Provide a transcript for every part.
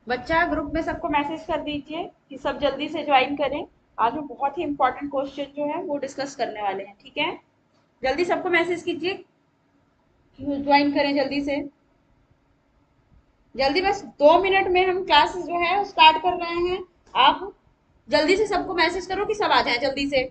बच्चा ग्रुप में सबको मैसेज कर दीजिए कि सब जल्दी से ज्वाइन करें। आज हम बहुत ही इंपॉर्टेंट क्वेश्चन जो है वो डिस्कस करने वाले हैं, ठीक है। जल्दी सबको मैसेज कीजिए कि ज्वाइन करें जल्दी से। जल्दी, बस 2 मिनट में हम क्लास जो है स्टार्ट कर रहे हैं। आप जल्दी से सबको मैसेज करो कि सब आ जाए जल्दी से।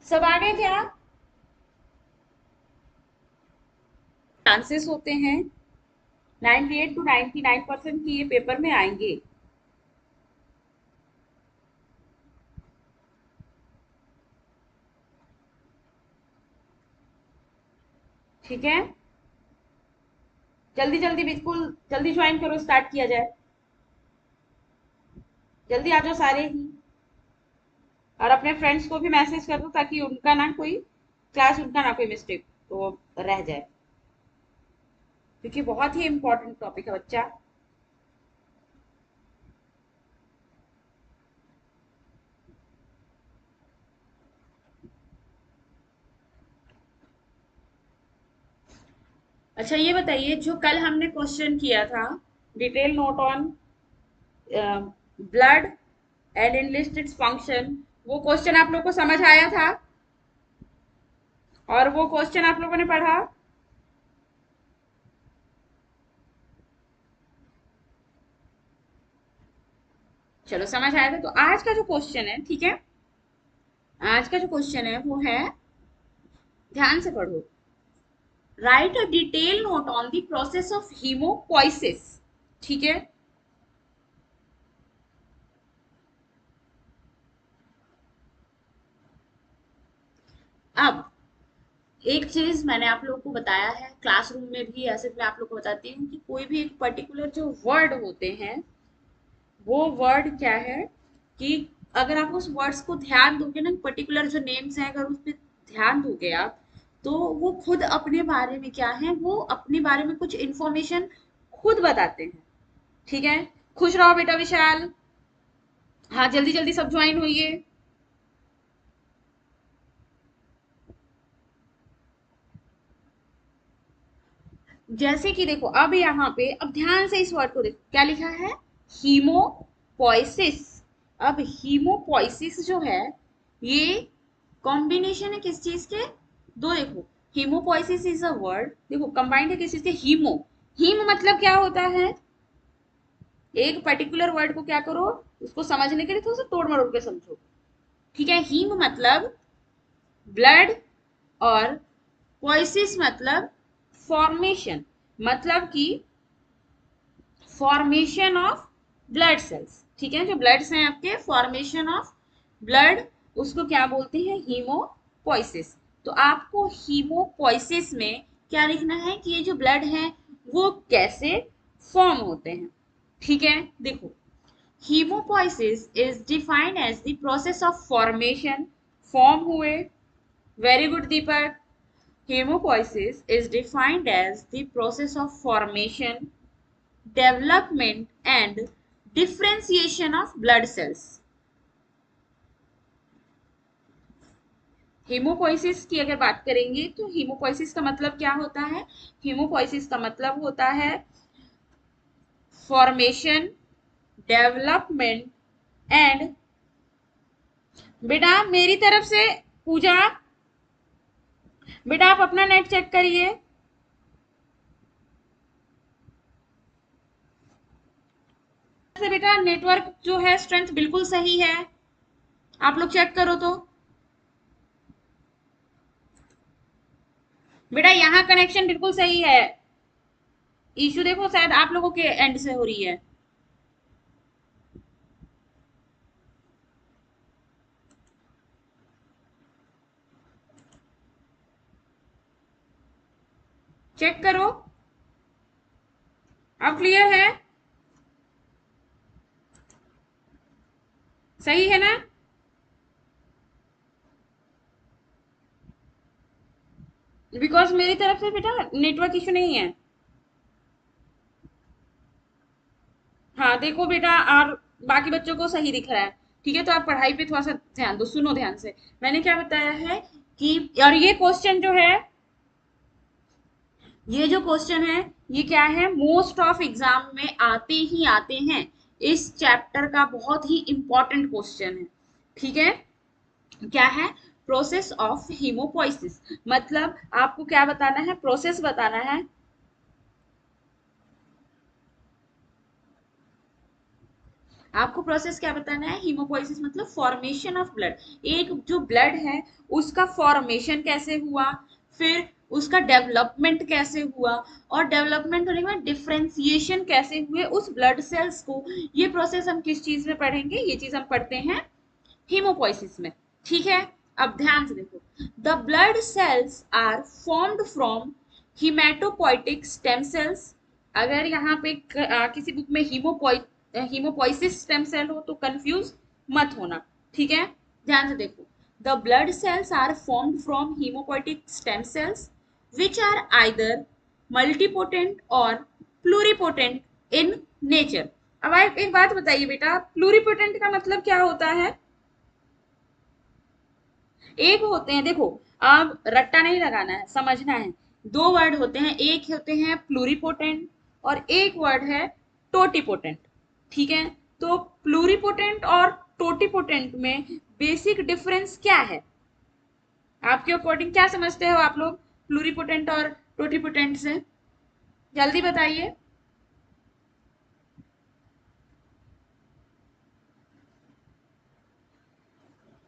सब आ गए क्या? चांसेस होते हैं 98 to 99% की ये पेपर में आएंगे। ठीक है, जल्दी जल्दी, बिल्कुल जल्दी ज्वाइन करो, स्टार्ट किया जाए। जल्दी आ जाओ सारे ही। और अपने फ्रेंड्स को भी मैसेज कर दो ताकि उनका ना कोई क्लास, उनका ना कोई मिस्टेक तो रह जाए, क्योंकि बहुत ही इंपॉर्टेंट टॉपिक है बच्चा। अच्छा ये बताइए, जो कल हमने क्वेश्चन किया था, detail note on blood and enlist its function, वो क्वेश्चन आप लोग को समझ आया था? और वो क्वेश्चन आप लोगों ने पढ़ा? चलो समझ आया था। तो आज का जो क्वेश्चन है, ठीक है, आज का जो क्वेश्चन है वो है, ध्यान से पढ़ो। Right a detail note on the process of haemopoiesis. ठीक है, अब एक चीज मैंने आप लोगों को बताया है क्लासरूम में भी, ऐसे मैं आप लोग को बताती हूँ कि कोई भी एक पर्टिकुलर जो वर्ड होते हैं, वो वर्ड क्या है कि अगर आप उस वर्ड्स को ध्यान दोगे ना, पर्टिकुलर जो नेम्स हैं अगर उस पर ध्यान दोगे आप, तो वो खुद अपने बारे में क्या है, वो अपने बारे में कुछ इंफॉर्मेशन खुद बताते हैं। ठीक है, खुश रहो बेटा विशाल। हाँ जल्दी जल्दी सब ज्वाइन होइए। जैसे कि देखो, अब यहाँ पे अब ध्यान से इस वर्ड को देखो, क्या लिखा है? हीमोपोइसिस। अब हीमोपोइसिस जो है, ये कॉम्बिनेशन है किस चीज के? दो, देखो, हीमोपोइसिस इज अ वर्ड, देखो कंबाइंड है किस चीज के? हीमो। हीम मतलब क्या होता है? एक पर्टिकुलर वर्ड को क्या करो, उसको समझने के लिए थोड़ा सा तोड़ मरोड़ के समझो। ठीक है, हीम मतलब ब्लड, और पोइसिस मतलब फॉर्मेशन, मतलब कि फॉर्मेशन ऑफ ब्लड सेल्स। ठीक है, जो ब्लड्स हैं आपके, फॉर्मेशन ऑफ ब्लड, उसको क्या बोलते हैं? हीमोपोइसिस। तो आपको हीमोपोइसिस में क्या लिखना है कि ये जो ब्लड है वो कैसे फॉर्म होते हैं। ठीक है, देखो, hemopoiesis is defined as the process of formation, form हुए, very good Deepak. Hemopoiesis is defined as the process of formation, development and differentiation of blood cells. Haemopoiesis की अगर बात करेंगे तो हीमोपोइसिस का मतलब क्या होता है? हीमोपोइसिस का मतलब होता है फॉर्मेशन, डेवलपमेंट एंड, बेटा मेरी तरफ से, पूजा बेटा आप अपना नेट चेक करिए। से बेटा नेटवर्क जो है स्ट्रेंथ बिल्कुल सही है, आप लोग चेक करो तो। बेटा यहाँ कनेक्शन बिल्कुल सही है। इशू देखो शायद आप लोगों के एंड से हो रही है। चेक करो, अब क्लियर है? सही है ना? बिकॉज मेरी तरफ से बेटा नेटवर्क इशू नहीं है। हाँ देखो बेटा, और बाकी बच्चों को सही दिख रहा है। ठीक है, तो आप पढ़ाई पे थोड़ा सा ध्यान दो, सुनो ध्यान से। मैंने क्या बताया है कि, और ये क्वेश्चन जो है, ये जो क्वेश्चन है, ये क्या है, मोस्ट ऑफ एग्जाम में आते ही आते हैं। इस चैप्टर का बहुत ही इंपॉर्टेंट क्वेश्चन है। ठीक है, क्या है, प्रोसेस ऑफ हीमोपोइसिस। मतलब आपको क्या बताना है, प्रोसेस बताना है। आपको प्रोसेस क्या बताना है, हीमोपोइसिस मतलब फॉर्मेशन ऑफ ब्लड। एक जो ब्लड है उसका फॉर्मेशन कैसे हुआ, फिर उसका डेवलपमेंट कैसे हुआ, और डेवलपमेंट होने के बाद डिफरेंशिएशन कैसे हुए उस ब्लड सेल्स को। ये प्रोसेस हम किस चीज में पढ़ेंगे, ये चीज हम पढ़ते हैं हीमोपोइसिस में। ठीक है, अब ध्यान से देखो, the blood cells are formed from hematopoietic stem cells. अगर यहाँ पे किसी बुक में हीमोपोइसिस स्टेम सेल हो तो कंफ्यूज मत होना। ठीक है, ध्यान से देखो, the blood cells are formed from hemopoietic stem cells which are either multipotent और प्लूरिपोटेंट इन नेचर। अब आप एक बात बताइए बेटा, प्लूरिपोटेंट का मतलब क्या होता है? एक होते हैं, देखो अब रट्टा नहीं लगाना है, समझना है। दो वर्ड होते हैं, एक होते हैं प्लूरिपोटेंट और एक वर्ड है टोटीपोटेंट। ठीक है, तो प्लूरिपोटेंट और टोटीपोटेंट में बेसिक डिफरेंस क्या है? आपके अकॉर्डिंग क्या समझते हो आप लोग प्लूरिपोटेंट और टोटीपोटेंट से? जल्दी बताइए।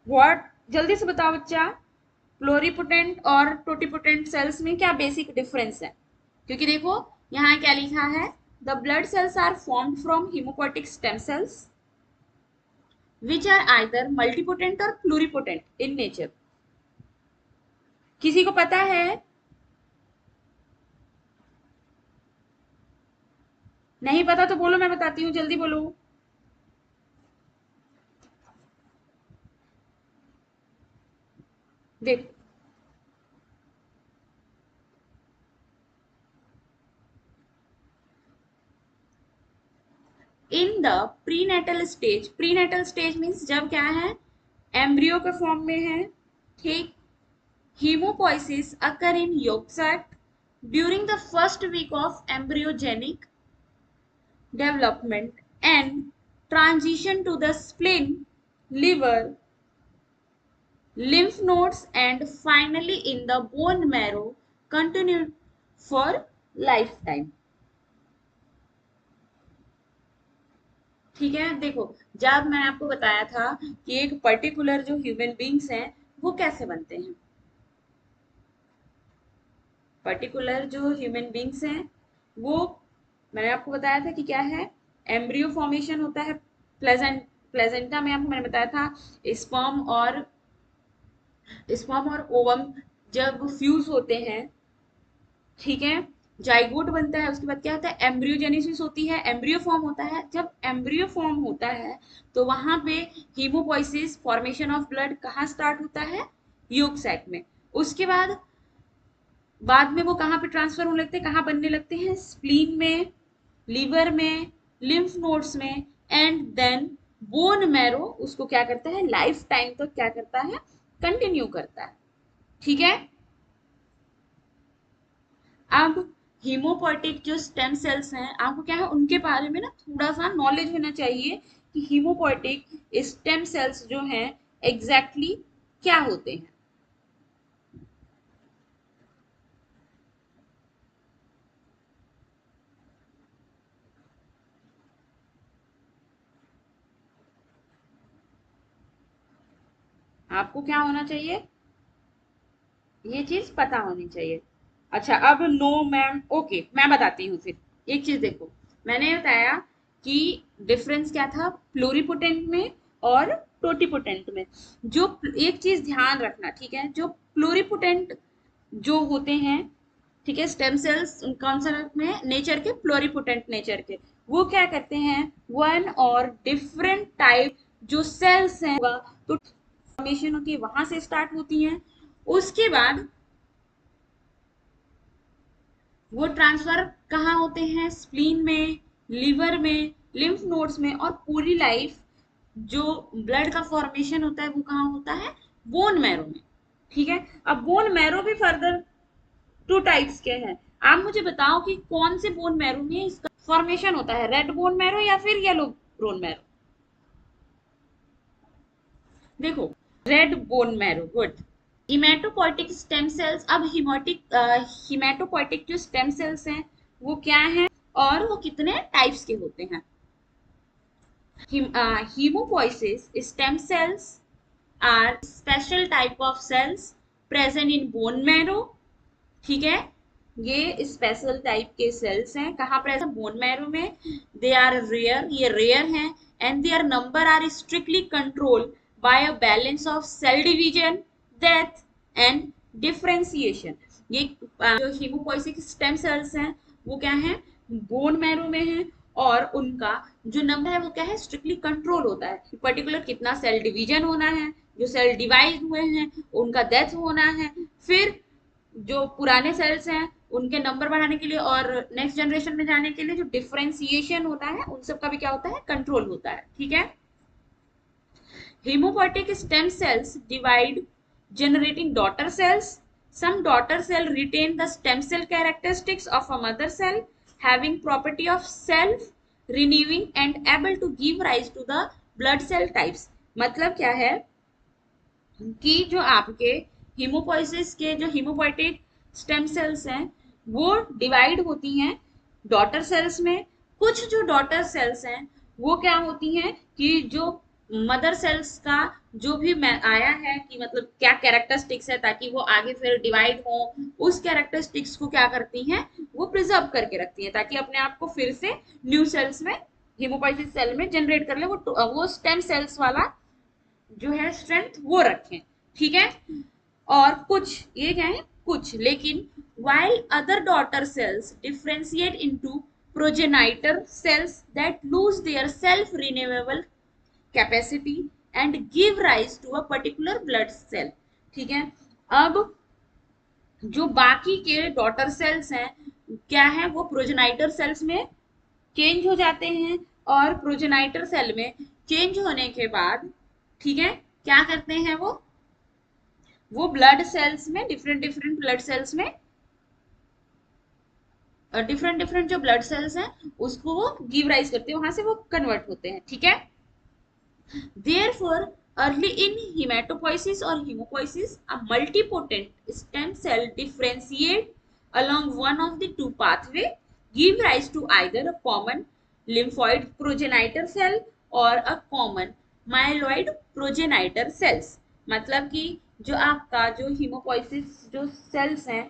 व्हाट, जल्दी से बताओ बच्चा, प्लोरीपोटेंट और टोटीपोटेंट सेल्स में क्या बेसिक डिफरेंस है? क्योंकि देखो यहाँ क्या लिखा है, the blood cells are formed from haemopoietic stem cells which are either multipotent और प्लूरिपोटेंट इन नेचर। किसी को पता है? नहीं पता तो बोलो, मैं बताती हूँ, जल्दी बोलो। देखो, in the prenatal stage, prenatal stage means जब क्या है, एम्ब्रियो के फॉर्म में है। ठीक, hemopoiesis occur in yolk sac during the first week of embryogenic development and transition to the spleen, liver, lymph nodes and finally in the bone marrow continue for lifetime। ठीक है, देखो जब मैंने आपको बताया था कि एक पर्टिकुलर जो ह्यूमन बींग्स हैं वो कैसे बनते हैं, पर्टिकुलर जो ह्यूमन बींग्स हैं वो, मैंने आपको बताया था कि क्या है, एम्ब्रियो फॉर्मेशन होता है प्लेजेंटा में। आपको मैंने बताया था स्पर्म और ओवम जब फ्यूज होते हैं, ठीक है, जाइगोट बनता है, उसके बाद क्या होता है, एम्ब्रियोजेनेसिस होती है, एम्ब्रियो फॉर्म होता है। जब एम्ब्रियो फॉर्म होता है तो वहां पे हीमोपोइसिस फॉर्मेशन ऑफ ब्लड कहाँ स्टार्ट होता है, योग सैक में। उसके बाद में वो कहाँ पे ट्रांसफर होने लगते हैं, कहाँ बनने लगते हैं, स्प्लीन में, लीवर में, लिम्फ नोड्स में, एंड देन बोन मैरो उसको क्या करता है, लाइफ टाइम तक क्या करता है, कंटिन्यू करता है। ठीक है, अब हीमोपोइटिक जो स्टेम सेल्स हैं, आपको क्या है उनके बारे में ना थोड़ा सा नॉलेज होना चाहिए कि हीमोपोइटिक स्टेम सेल्स जो हैं एग्जैक्टली exactly क्या होते हैं। आपको क्या होना चाहिए, ये चीज पता होनी चाहिए। अच्छा, अब नो मैम, ओके मैं बताती हूँ फिर। एक चीज देखो, मैंने बताया कि डिफरेंस क्या था प्लूरिपोटेंट में और टोटीपोटेंट में। जो एक चीज ध्यान रखना, ठीक है, जो प्लूरिपोटेंट जो होते हैं ठीक है। स्टेम सेल्स कौन सा में नेचर के, प्लोरीपोटेंट नेचर के, वो क्या करते हैं, वन और डिफरेंट टाइप जो सेल्स हैं तो फॉर्मेशन होती है वहां से स्टार्ट होती है। उसके बाद वो ट्रांसफर कहाँ होते हैं, स्प्लीन में, लिवर में, लिम्फ नोड्स में, और पूरी लाइफ जो ब्लड का फॉर्मेशन होता है वो कहाँ होता है, बोन मैरो में। ठीक है। अब बोन मैरो भी फर्दर टू टाइप्स के हैं। आप मुझे बताओ कि कौन से बोन मैरो में इसका फॉर्मेशन होता है, रेड बोन मैरो या फिर येलो बोन मैरो। देखो, red bone marrow, good. Hematopoietic stem cells, अब हिमेटोपोइटिक जो स्टेम सेल्स हैं वो क्या हैं और वो कितने टाइप्स के होते हैं। Hemopoiesis stem cells are special type of cells present in bone marrow। ठीक है, ये स्पेशल टाइप के सेल्स हैं, कहाँ प्रेजेंट, बोन मैरो में। दे आर रेयर, ये रेयर हैं, and their number are strictly control by a balance of cell division, death and differentiation. ये जो हीमोपोइसिक स्टेम सेल्स हैं वो क्या है, बोन मैरो में है, और उनका जो नंबर है वो क्या है, स्ट्रिक्टली कंट्रोल होता है। पर्टिकुलर कितना सेल डिवीजन होना है, जो सेल डिवाइड हुए हैं उनका डेथ होना है, फिर जो पुराने सेल्स हैं उनके नंबर बढ़ाने के लिए और नेक्स्ट जनरेशन में जाने के लिए जो डिफरेंशिएशन होता है उन सब का भी क्या होता है, कंट्रोल होता है। ठीक है। Hemopoietic stem cells divide, generating daughter cells. Some daughter cell retain the stem cell characteristics of a mother cell, having property of self renewing and able to give rise to the blood cell types। मतलब क्या है कि जो आपके haemopoiesis के जो haemopoietic stem cells हैं वो डिवाइड होती हैं डॉटर सेल्स में। कुछ जो डॉटर सेल्स हैं वो क्या होती हैं कि जो मदर सेल्स का जो भी आया है कि मतलब क्या कैरेक्टरिस्टिक्स है ताकि वो आगे फिर डिवाइड हो, उस कैरेक्टरिस्टिक्स को क्या करती हैं, वो प्रिजर्व करके रखती हैं ताकि अपने आप को फिर से न्यू सेल्स में, हीमोपोइसिस सेल में जनरेट कर ले, वो स्टेम सेल्स वाला जो है स्ट्रेंथ वो रखें। ठीक है। और कुछ ये क्या है, कुछ, लेकिन while other daughter cells differentiate into progenitor cells that lose their self renewable capacity and give rise to a particular blood cell। ठीक है। अब जो बाकी के डॉटर सेल्स हैं क्या है, वो प्रोजेनाइटर सेल्स में चेंज हो जाते हैं, और प्रोजेनाइटर सेल में चेंज होने के बाद ठीक है क्या करते हैं, वो ब्लड सेल्स में, डिफरेंट डिफरेंट ब्लड सेल्स में, डिफरेंट डिफरेंट जो ब्लड सेल्स हैं उसको वो गिव राइज करते हैं, वहां से वो कन्वर्ट होते हैं। ठीक है। Therefore, early in hematopoiesis or hemopoiesis, a multipotent stem cell differentiate along one of the two pathway, give rise to either a common lymphoid progenitor cell or a common myeloid progenitor cells। मतलब कि जो आपका जो haemopoiesis जो sales हैं,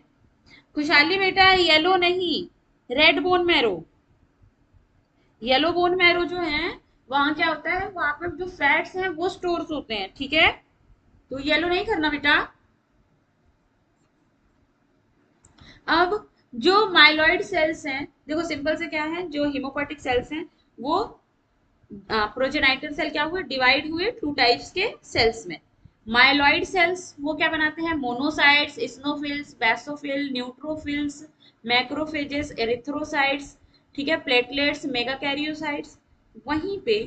खुशहाली बेटा yellow नहीं, red bone marrow. Yellow bone marrow जो है वहां क्या होता है, वहां पर जो फैट्स हैं वो स्टोर्स होते हैं। ठीक है, तो येलो नहीं करना बेटा। अब जो माइलॉइड सेल्स हैं, देखो सिंपल से क्या है, जो हीमोपोइटिक सेल्स हैं वो प्रोजेनाइटर सेल क्या हुए, डिवाइड हुए टू टाइप्स के सेल्स में। माइलॉइड सेल्स वो क्या बनाते हैं, monocytes, इस्नोफिल्स, basophil, neutrophils, macrophages, erythrocytes, ठीक है, प्लेटलेट्स, मेगाकैरियोसाइट्स। वहीं पे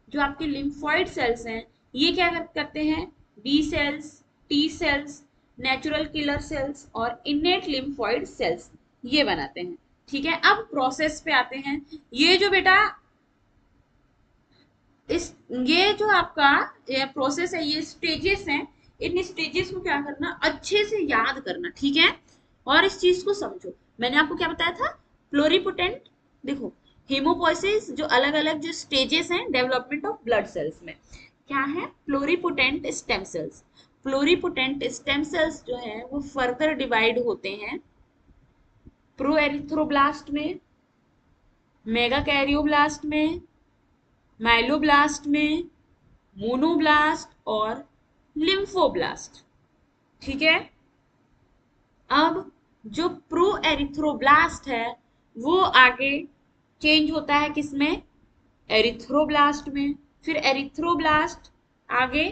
जो आपके लिम्फोइड सेल्स हैं ये क्या करते हैं, B cells, T cells, natural killer cells और इनेट लिम्फोइड सेल्स ये बनाते हैं। ठीक है। अब प्रोसेस पे आते हैं। ये जो बेटा इस ये जो आपका प्रोसेस है, ये स्टेजेस हैं, इन स्टेजेस को क्या करना, अच्छे से याद करना। ठीक है। और इस चीज को समझो, मैंने आपको क्या बताया था, प्लोरीपोटेंट। देखो, हीमोपोइसिस जो अलग अलग जो स्टेजेस हैं डेवलपमेंट ऑफ ब्लड सेल्स में, क्या है, प्लोरीपोटेंट स्टेम सेल्स। प्लोरीपोटेंट स्टेम सेल्स जो है वो फर्दर डिवाइड होते हैं प्रो एरिथ्रोब्लास्ट में, मेगाकैरियोब्लास्ट में, माइलोब्लास्ट में, मोनोब्लास्ट और लिम्फोब्लास्ट। ठीक है। अब जो प्रो एरिथ्रोब्लास्ट है वो आगे चेंज होता है किसमें, एरिथ्रोब्लास्ट में। फिर एरिथ्रोब्लास्ट आगे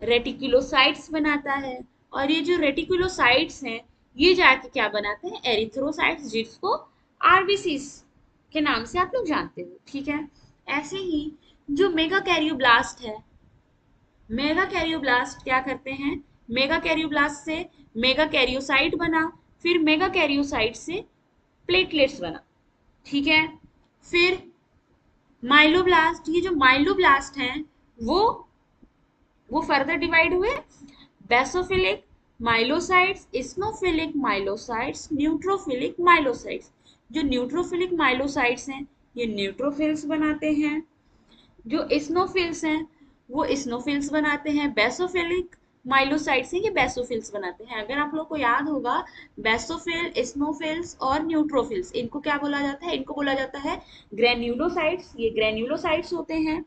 रेटिकुलोसाइट्स बनाता है, और ये जो रेटिकुलोसाइट्स हैं ये जाके क्या बनाते हैं, एरिथ्रोसाइट्स, जिसको आरबीसीज के नाम से आप लोग जानते हो, ठीक है। ऐसे ही जो मेगा कैरियोब्लास्ट है, मेगा कैरियोब्लास्ट क्या करते हैं, मेगा कैरियोब्लास्ट से मेगा कैरियोसाइट बना, फिर मेगा कैरियोसाइट से प्लेटलेट्स बना, ठीक है। फिर माइलोब्लास्ट, ये जो माइलोब्लास्ट हैं वो वो फर्दर डिवाइड हुए basophilic myelocytes, eosinophilic myelocytes, neutrophilic myelocytes. जो न्यूट्रोफिलिक माइलोसाइट्स हैं ये न्यूट्रोफिल्स बनाते हैं, जो इस्नोफिल्स हैं वो इस्नोफिल्स बनाते हैं, बेसोफिलिक माइलोसाइट्स हैं ये बेसोफिल्स बनाते हैं। अगर आप लोग को याद होगा, बेसोफिल, इस्नोफिल्स और न्यूट्रोफिल्स, इनको क्या बोला जाता है, इनको बोला जाता है ग्रेन्यूलोसाइट्स, ये ग्रेन्यूलोसाइट्स होते हैं।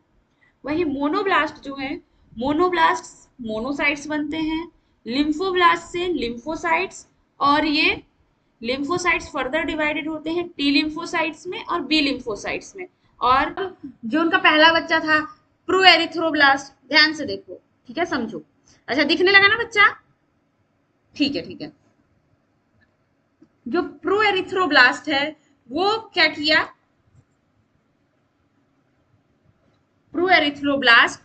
वही मोनोब्लास्ट जो है, मोनोब्लास्ट मोनोसाइट्स बनते हैं, लिम्फोब्लास्ट से लिम्फोसाइट्स, और ये लिम्फोसाइट्स फर्दर डिवाइडेड होते हैं टी लिम्फोसाइट्स में और बी लिम्फोसाइट्स में। और जो उनका पहला बच्चा था प्रो एरिथ्रोब्लास्ट, ध्यान से देखो, ठीक है, समझो। अच्छा, दिखने लगा ना बच्चा, ठीक है ठीक है। जो प्रो एरिथ्रोब्लास्ट है वो क्या किया, प्रो एरिथ्रोब्लास्ट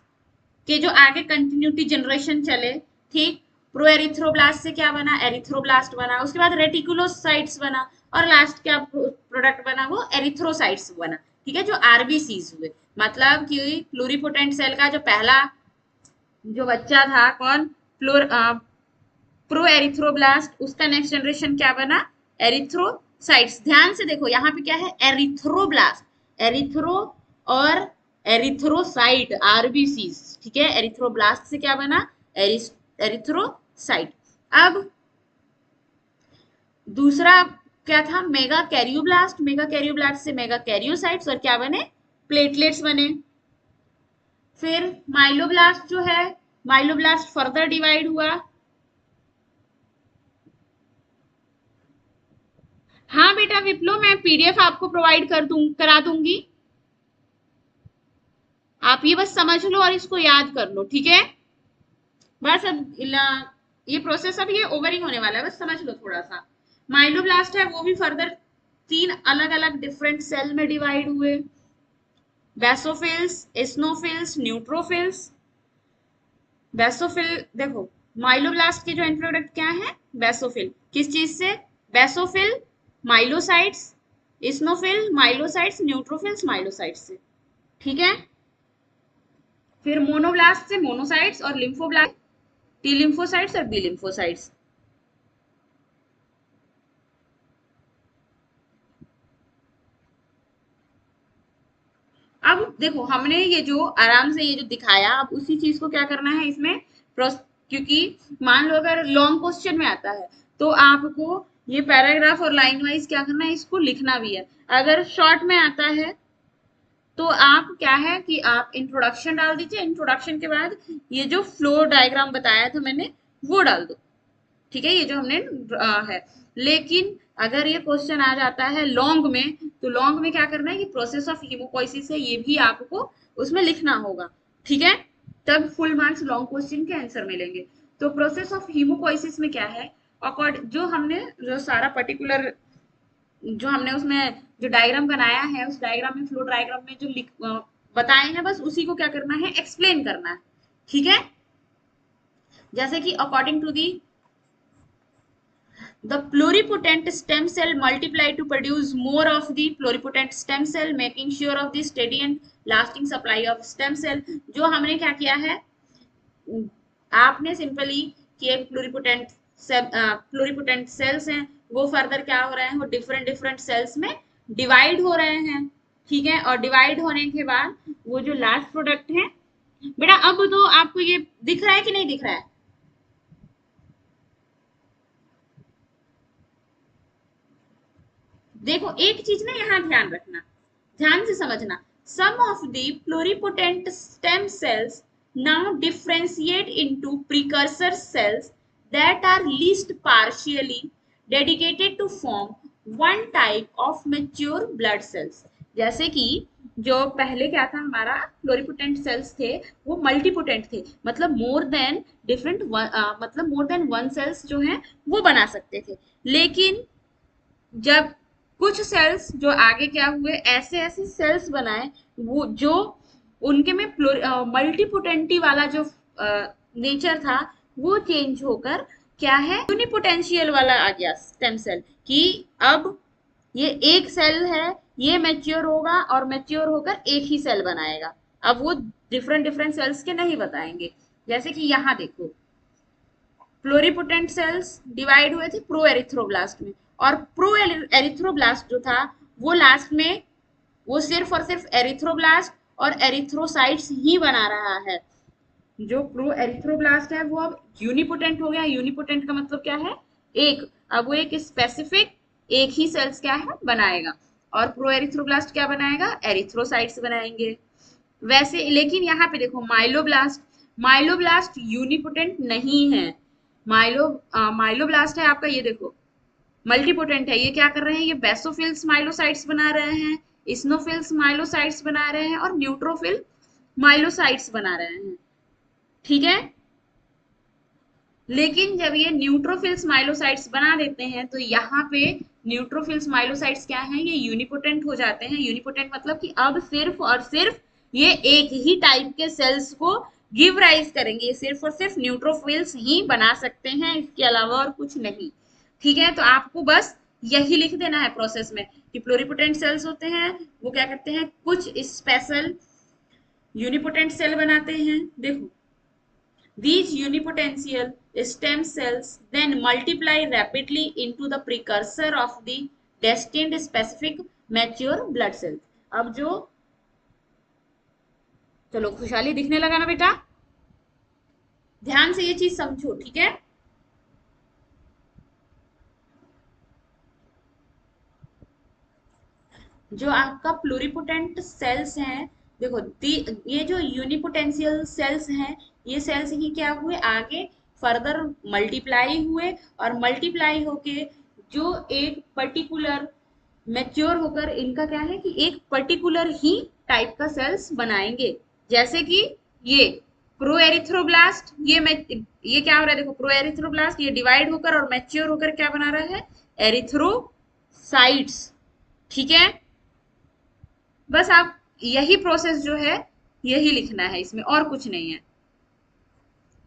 के जो आगे कंटिन्यूटी जनरेशन चले, ठीक, प्रो एरिथ्रोब्लास्ट से क्या बना, एरिथ्रोब्लास्ट बना, उसके बाद रेटिकुलोसाइट्स बना, और लास्ट क्या प्रोडक्ट बना, वो एरिथ्रोसाइट्स बना, ठीक है, जो आरबीसीज हुए। मतलब कि प्लूरिपोटेंट सेल का जो पहला जो बच्चा था कौन, प्रो एरिथ्रोब्लास्ट, उसका नेक्स्ट जनरेशन क्या बना, एरिथ्रोसाइट्स। ध्यान से देखो यहाँ पे क्या है, एरिथ्रोब्लास्ट, एरिथ्रो और एरिथ्रोसाइट आरबीसीज, ठीक है। एरिथ्रोब्लास्ट से क्या बना, एरिथ्रोसाइट। अब दूसरा क्या था, मेगा कैरियोब्लास्ट, मेगा कैरियोब्लास्ट से मेगा कैरियोसाइट्स, और क्या बने, प्लेटलेट्स बने। फिर माइलोब्लास्ट जो है, माइलोब्लास्ट फर्दर डिवाइड हुआ। हाँ बेटा विप्लो, मैं पीडीएफ आपको प्रोवाइड करा दूंगी, आप ये बस समझ लो और इसको याद कर लो, ठीक है। बस अब ये प्रोसेस अब ये ओवर ही होने वाला है, बस समझ लो थोड़ा सा। माइलोब्लास्ट है वो भी फर्दर तीन अलग अलग डिफरेंट सेल में डिवाइड हुए, बेसोफिल्स, एस्नोफिल्स, न्यूट्रोफिल्स। बेसोफिल देखो, माइलोब्लास्ट के जो एंड प्रोडक्ट क्या है, बेसोफिल, किस चीज से, बेसोफिल माइलोसाइट्स, इस्नोफिल माइलोसाइट्स, न्यूट्रोफिल्स माइलोसाइट्स से, ठीक है। फिर मोनोब्लास्ट से मोनोसाइट्स, और लिम्फोब्लास्ट टी लिम्फोसाइट्स और बी लिम्फोसाइट्स। अब देखो हमने ये जो आराम से ये जो दिखाया, अब उसी चीज को क्या करना है इसमें, क्योंकि मान लो अगर लॉन्ग क्वेश्चन में आता है तो आपको ये पैराग्राफ और लाइन वाइज क्या करना है, इसको लिखना भी है। अगर शॉर्ट में आता है तो आप क्या है कि आप इंट्रोडक्शन डाल दीजिए, इंट्रोडक्शन के बाद ये जो फ्लो डायग्राम बताया था मैंने वो डाल दो, ठीक है, ये जो हमने है। लेकिन अगर ये क्वेश्चन आ जाता है लॉन्ग में, तो लॉन्ग में क्या करना है कि प्रोसेस ऑफ हीमोपोइसिस है ये भी आपको उसमें लिखना होगा, ठीक है, तब फुल मार्क्स लॉन्ग क्वेश्चन के आंसर मिलेंगे। तो प्रोसेस ऑफ हीमोपोइसिस में क्या है, अकॉर्डिंग जो हमने जो सारा पर्टिकुलर जो हमने उसमें जो डायग्राम बनाया है, उस डायग्राम में, फ्लो डायग्राम में जो बताए हैं, बस उसी को क्या करना है, एक्सप्लेन करना है, ठीक है। जैसे कि according to the the pluripotent stem cell multiply to produce more of the pluripotent stem cell, making sure of the steady and lasting supply of stem cell। जो हमने क्या किया है, आपने सिंपली कि एक प्लूरिपोटेंट सेल्स हैं वो फर्दर क्या हो रहे हैं, वो डिफरेंट डिफरेंट सेल्स में डिवाइड हो रहे हैं, ठीक है। और डिवाइड होने के बाद वो जो लास्ट प्रोडक्ट है, बेटा अब तो आपको ये दिख रहा है कि नहीं दिख रहा है, देखो एक चीज ना यहाँ ध्यान रखना, ध्यान से समझना, some of the pluripotent stem cells now differentiate into precursor cells that are least partially dedicated to form one type of mature blood cells. जैसे कि जो पहले क्या था हमारा प्लोरिपोटेंट सेल्स थे वो मल्टीपोटेंट थे, मतलब मोर देन डिफरेंट मतलब मोर देन वन सेल्स जो है वो बना सकते थे। लेकिन जब कुछ सेल्स जो आगे क्या हुए ऐसे ऐसे सेल्स बनाए वो जो उनके में मल्टीपोटेंटी वाला जो नेचर था वो चेंज होकर क्या है यूनिपोटेंशियल वाला आ गया स्टेम सेल, कि अब ये एक सेल है, ये मैच्योर होगा और मैच्योर होकर एक ही सेल बनाएगा। अब वो डिफरेंट डिफरेंट सेल्स के नहीं बताएंगे। जैसे कि यहाँ देखो प्लोरिपोटेंट सेल्स डिवाइड हुए थे प्रो एरिथ्रोब्लास्ट में, और प्रो एरिथ्रोब्लास्ट जो था वो लास्ट में वो सिर्फ और सिर्फ एरिथ्रोब्लास्ट और एरिथ्रोसाइट्स ही बना रहा है। जो प्रो एरिथ्रोब्लास्ट है वो अब यूनिपोटेंट हो गया। यूनिपोटेंट का मतलब क्या है, एक, अब वो एक स्पेसिफिक एक ही सेल्स क्या है बनाएगा, और प्रो एरिथ्रोब्लास्ट क्या बनाएगा, एरिथ्रोसाइट्स बनाएंगे। वैसे लेकिन यहाँ पे देखो माइलोब्लास्ट, माइलोब्लास्ट यूनिपोटेंट नहीं है। माइलोब्लास्ट है आपका, ये देखो मल्टीपोटेंट है। ये क्या कर रहे हैं, ये बेसोफिल्स माइलोसाइट्स बना रहे हैं, इस्नोफिल्स माइलोसाइट्स बना रहे हैं और न्यूट्रोफिल माइलोसाइट्स बना रहे हैं। ठीक है, लेकिन जब ये न्यूट्रोफिल्स माइलोसाइट्स बना देते हैं तो यहाँ पे न्यूट्रोफिल्स माइलोसाइट्स क्या हैं, ये यूनिपोटेंट हो जाते हैं। यूनिपोटेंट मतलब कि अब सिर्फ और सिर्फ ये एक ही टाइप के सेल्स को गिव राइज करेंगे, ये सिर्फ और सिर्फ न्यूट्रोफिल्स ही बना सकते हैं, इसके अलावा और कुछ नहीं। ठीक है, तो आपको बस यही लिख देना है प्रोसेस में कि प्लोरिपोटेंट सेल्स होते हैं वो क्या करते हैं, कुछ स्पेशल यूनिपोटेंट सेल बनाते हैं। देखो these unipotential stem cells then multiply rapidly into the precursor of the destined specific mature blood cells। अब जो, चलो खुशहाली दिखने लगा ना बेटा, ध्यान से ये चीज समझो। ठीक है, जो आपका प्लूरिपोटेंट सेल्स हैं, देखो ये जो यूनिपोटेंशियल सेल्स हैं ये सेल्स ही क्या हुए आगे फर्दर मल्टीप्लाई हुए, और मल्टीप्लाई होके जो एक पर्टिकुलर मैच्योर होकर इनका क्या है कि एक पर्टिकुलर ही टाइप का सेल्स बनाएंगे। जैसे कि ये प्रो एरिथ्रोब्लास्ट, ये क्या हो रहा है, देखो प्रो एरिथ्रोब्लास्ट ये डिवाइड होकर और मैच्योर होकर क्या बना रहा है, एरिथ्रोसाइट्स। ठीक है, बस आप यही प्रोसेस जो है यही लिखना है, इसमें और कुछ नहीं है।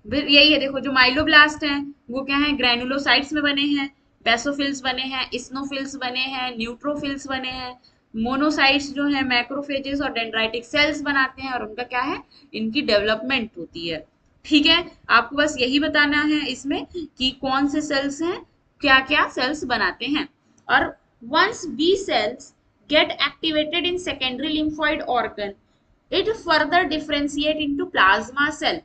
फिर यही है, देखो जो माइलोब्लास्ट हैं वो क्या है, ग्रैनुलोसाइट्स में बने हैं, बेसोफिल्स बने हैं, इस्नोफिल्स बने हैं, न्यूट्रोफिल्स बने हैं, मोनोसाइट्स जो है मैक्रोफेजेस और डेंड्राइटिक सेल्स बनाते हैं, और उनका क्या है, इनकी डेवलपमेंट होती है। ठीक है, आपको बस यही बताना है इसमें कि कौन से सेल्स हैं, क्या क्या सेल्स बनाते हैं। और once B cells get activated in secondary lymphoid organ, it further differentiate into plasma cell।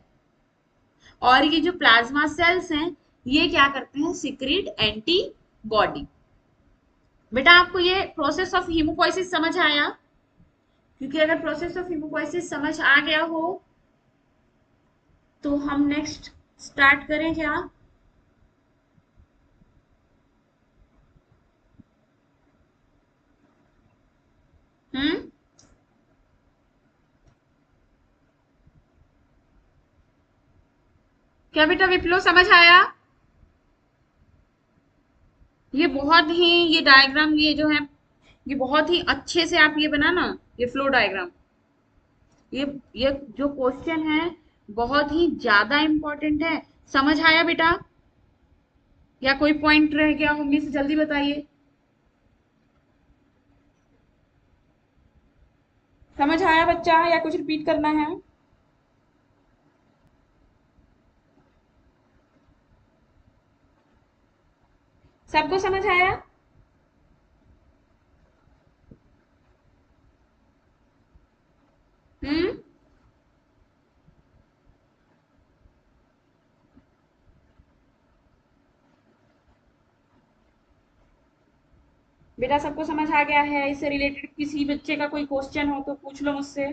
और ये जो प्लाज्मा सेल्स हैं ये क्या करते हैं, सिक्रीट एंटीबॉडी। बेटा आपको ये प्रोसेस ऑफ हीमोपोइसिस समझ आया, क्योंकि अगर प्रोसेस ऑफ हीमोपोइसिस समझ आ गया हो तो हम नेक्स्ट स्टार्ट करें क्या। हम्म, क्या बेटा विप्लो समझ आया। ये बहुत ही, ये डायग्राम ये जो है ये बहुत ही अच्छे से आप ये बनाना, ये फ्लो डायग्राम, ये ये जो क्वेश्चन है बहुत ही ज्यादा इंपॉर्टेंट है। समझ आया बेटा, या कोई पॉइंट रह गया हो मिस जल्दी बताइए। समझ आया बच्चा, या कुछ रिपीट करना है। सबको समझ आया। हम्म, बेटा सबको समझ आ गया है। इससे रिलेटेड किसी बच्चे का कोई क्वेश्चन हो तो पूछ लो मुझसे,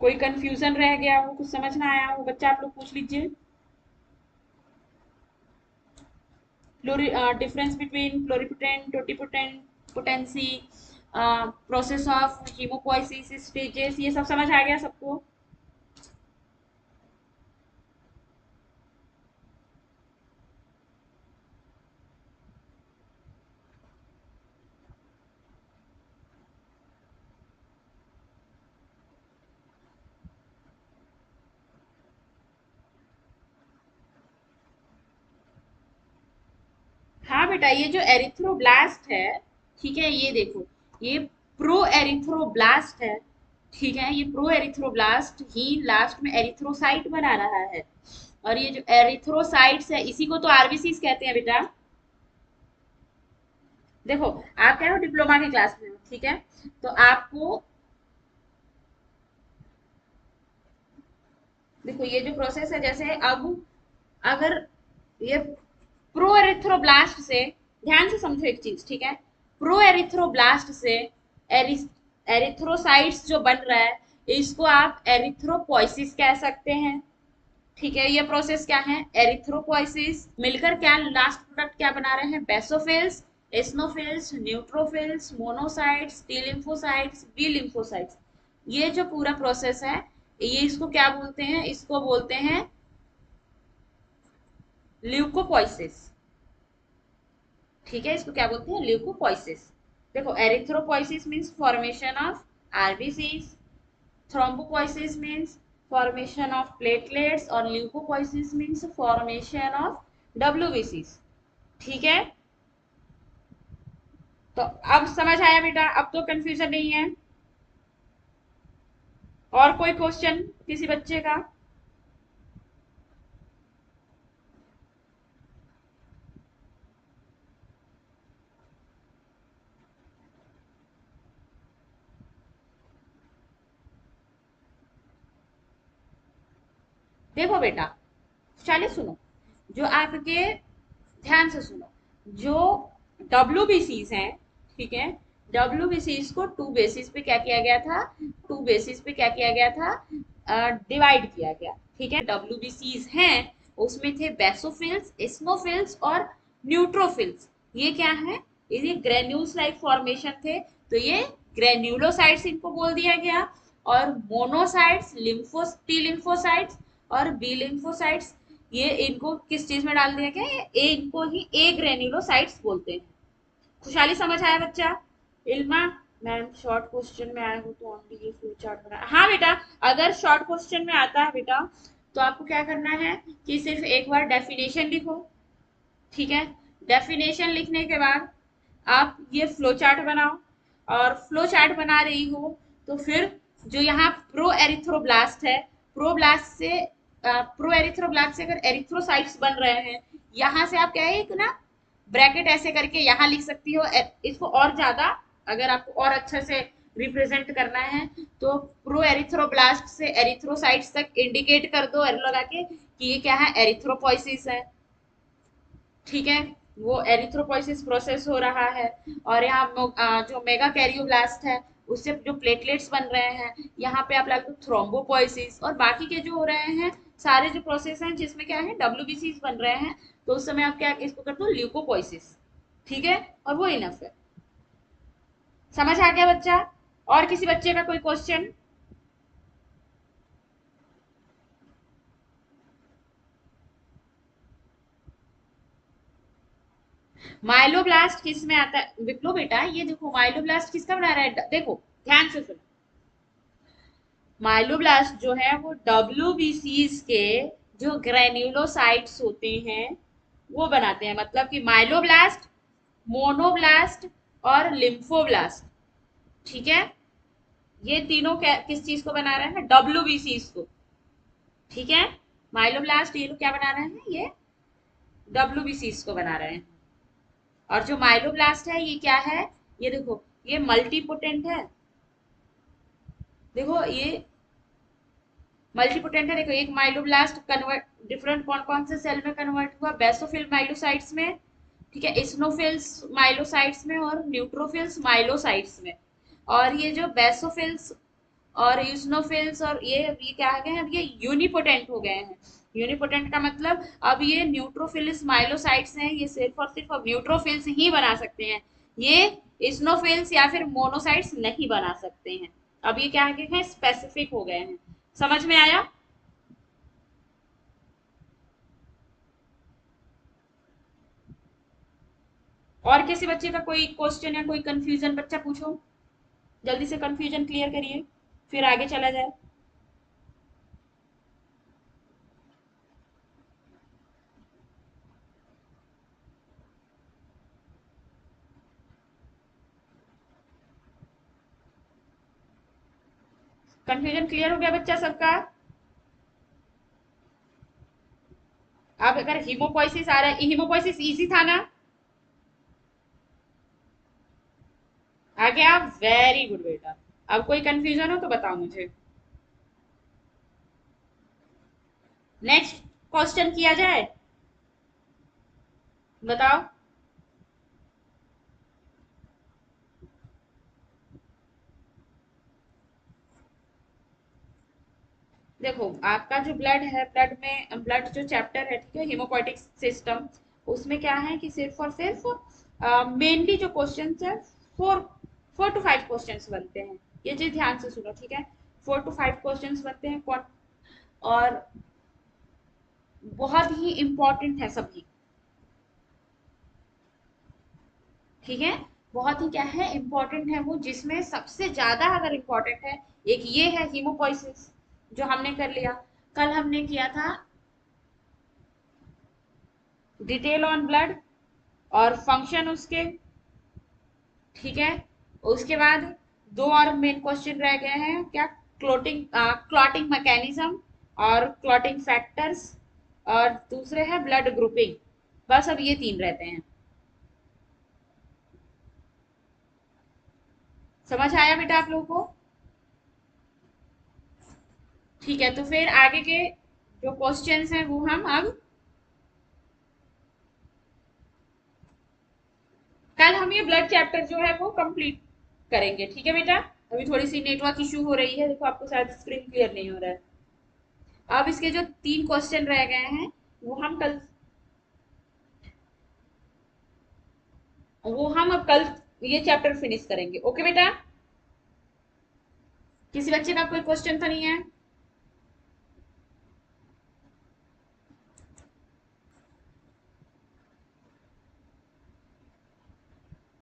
कोई कंफ्यूजन रह गया हो, कुछ समझ ना आया हो बच्चा आप लोग पूछ लीजिए। Difference between pluripotent totipotent potency, process of haemopoiesis stages, ये सब समझ आ गया सबको? हाँ बेटा, ये जो एरिथ्रोब्लास्ट है, ठीक है, ये देखो, ये प्रो एरिथ्रोब्लास्ट है, ठीक है, ये प्रो एरिथ्रोब्लास्ट ही लास्ट में एरिथ्रोसाइट बना रहा है। और ये जो एरिथ्रोसाइट्स है, इसी को तो आरबीसी कहते हैं बेटा। देखो, आप क्या हो, डिप्लोमा के क्लास में हो, ठीक है, तो आपको देखो ये जो प्रोसेस है, जैसे अब अगर ये प्रो एरिथ्रोब्लास्ट से, ध्यान से समझो एक चीज, ठीक है, प्रो एरिथ्रोब्लास्ट से एरिथ्रोसाइट्स जो बन रहा है, इसको आप एरिथ्रोपोइसिस कह सकते हैं। ठीक है, ये प्रोसेस क्या है, एरिथ्रोपोइसिस। मिलकर क्या लास्ट प्रोडक्ट क्या बना रहे हैं, basophils, eosinophils, neutrophils, monocytes, T lymphocytes, B lymphocytes. ये जो पूरा प्रोसेस है, ये इसको क्या बोलते हैं, इसको बोलते हैं ल्यूकोपोइसिस। ठीक है, इसको क्या बोलते हैं, ल्यूकोपोइसिस। देखो, erythropoiesis means formation of RBCs, thrombopoiesis means formation of platelets, और ल्यूकोपोइसिस मींस फॉर्मेशन ऑफ डब्ल्यूबीसीज। ठीक है, तो अब समझ आया बेटा, अब तो कंफ्यूजन नहीं है। और कोई क्वेश्चन किसी बच्चे का? देखो बेटा, चलिए सुनो, जो आपके, ध्यान से सुनो, जो डब्ल्यूबीसीज हैं, ठीक है, डब्ल्यूबीसीज को टू बेसिस पे क्या किया गया था, टू बेसिस पे क्या किया गया था, डिवाइड किया गया। ठीक है, डब्ल्यूबीसीज हैं, उसमें थे बेसोफिल्स, एस्नोफिल्स और न्यूट्रोफिल्स। ये क्या है, ये ग्रेन्यूल्स लाइक फॉर्मेशन थे, तो ये ग्रेन्यूलोसाइट्स इनको बोल दिया गया। और मोनोसाइट्स, टी लिम्फोसाइट्स और बी लिम्फोसाइट्स, ये इनको किस चीज में डाल दिया गया, ये इनको ही ए ग्रेन्युलोसाइट्स बोलते हैं। खुशहाली समझ आया बच्चा? इल्मा, मैम शॉर्ट क्वेश्चन में आया हूँ तो ओनली ये फ्लो चार्ट बना, हाँ बेटा, अगर शॉर्ट क्वेश्चन में आता है बेटा, तो आपको क्या करना है कि सिर्फ एक बार डेफिनेशन लिखो। ठीक है, डेफिनेशन लिखने के बाद आप ये फ्लो चार्ट बनाओ, और फ्लो चार्ट बना रही हो तो फिर जो यहाँ प्रो एरिथ्रोब्लास्ट है, प्रो एरिथ्रोब्लास्ट से अगर एरिथ्रोसाइट्स बन रहे हैं, यहाँ से आप क्या है, एक ना ब्रैकेट ऐसे करके यहाँ लिख सकती हो। इसको और ज्यादा, अगर आपको और अच्छे से रिप्रेजेंट करना है, तो प्रो एरिथ्रोब्लास्ट से एरिथ्रोसाइट्स तक इंडिकेट कर दो एरो लगा के कि ये क्या है, एरिथ्रोपोइसिस है। ठीक है, वो एरिथ्रोपोइसिस प्रोसेस हो रहा है। और यहाँ जो मेगा कैरियोब्लास्ट है, उससे जो प्लेटलेट्स बन रहे हैं, यहाँ पे आप लगा दो थ्रोम्बोपोइसिस, और बाकी के जो हो रहे हैं सारे जो प्रोसेस हैं जिसमें क्या है, डब्ल्यूबीसीज बन रहे हैं, तो उस समय आप क्या इसको कर दो, ल्यूकोपोइसिस। ठीक है, और वो इनफ है। समझ आ गया बच्चा? और किसी बच्चे का कोई क्वेश्चन? माइलोब्लास्ट किस में आता है, विप्लो बेटा, ये देखो माइलोब्लास्ट किसका बना रहा है, देखो ध्यान से सुनो, माइलोब्लास्ट जो है वो डब्ल्यूबीसीज के जो ग्रेन्युलोसाइट्स होते हैं वो बनाते हैं। मतलब कि माइलोब्लास्ट, मोनोब्लास्ट और लिम्फोब्लास्ट, ठीक है, ये तीनों किस चीज को बना रहे हैं, डब्ल्यूबीसीज को। ठीक है, माइलोब्लास्ट ये लोग क्या बना रहे हैं, ये डब्ल्यूबीसीज को बना रहे हैं। और जो माइलोब्लास्ट है ये क्या है, ये देखो, ये मल्टीपोटेंट है। देखो ये मल्टीपोटेंट है, देखो, एक माइलोब्लास्ट कन्वर्ट डिफरेंट कौन कौन से सेल में कन्वर्ट हुआ, बेसोफिल माइलोसाइट्स में, ठीक है, इस्नोफिल्स माइलोसाइट्स में और न्यूट्रोफिल्स माइलोसाइट्स में। और ये जो बेसोफिल्स और यूस्नोफिल्स और ये क्या है, अब ये यूनिपोटेंट हो गए हैं। यूनिपोटेंट का मतलब अब ये न्यूट्रोफिल्स माइलोसाइट्स हैं, ये सिर्फ और सिर्फ अब न्यूट्रोफिल्स ही बना सकते हैं, ये इस्नोफिल्स या फिर मोनोसाइट्स नहीं बना सकते हैं। अब ये क्या है, स्पेसिफिक हो गए हैं। समझ में आया? और किसी बच्चे का कोई क्वेश्चन या कोई कंफ्यूजन बच्चा पूछो, जल्दी से कंफ्यूजन क्लियर करिए, फिर आगे चला जाए। कंफ्यूजन क्लियर हो गया बच्चा सबका? अब अगर हीमोपोइसिस आ रहा है, हीमोपोइसिस इजी था ना? आ गया? वेरी गुड बेटा। अब कोई कंफ्यूजन हो तो बताओ मुझे। नेक्स्ट क्वेश्चन किया जाए, बताओ। देखो आपका जो ब्लड है, ब्लड में ब्लड जो चैप्टर है, ठीक है, हीमोपोइटिक सिस्टम, उसमें क्या है कि सिर्फ और सिर्फ मेनली जो क्वेश्चंस है, फोर 4 to 5 क्वेश्चंस बनते हैं। ये चीज ध्यान से सुनो, ठीक है। 4 to 5 क्वेश्चंस बनते हैं कौन, और बहुत ही इंपॉर्टेंट है सभी, ठीक है। बहुत ही क्या है, इंपॉर्टेंट है वो, जिसमें सबसे ज्यादा अगर इंपॉर्टेंट है, एक ये है हीमोपोइसिस, जो हमने कर लिया। कल हमने किया था डिटेल ऑन ब्लड और फंक्शन उसके, ठीक है। उसके बाद दो और मेन क्वेश्चन रह गए हैं, क्या, क्लॉटिंग मैकेनिज्म और क्लॉटिंग फैक्टर्स, और दूसरे है ब्लड ग्रुपिंग। बस अब ये 3 रहते हैं। समझ आया बेटा आप लोगों को? ठीक है, तो फिर आगे के जो क्वेश्चंस हैं वो हम अब कल हम ये ब्लड चैप्टर जो है वो कंप्लीट करेंगे, ठीक है बेटा। अभी थोड़ी सी नेटवर्क इशू हो रही है, देखो आपको शायद स्क्रीन क्लियर नहीं हो रहा है। अब इसके जो 3 क्वेश्चन रह गए हैं वो हम अब कल ये चैप्टर फिनिश करेंगे, ओके बेटा। किसी बच्चे का कोई क्वेश्चन तो नहीं है?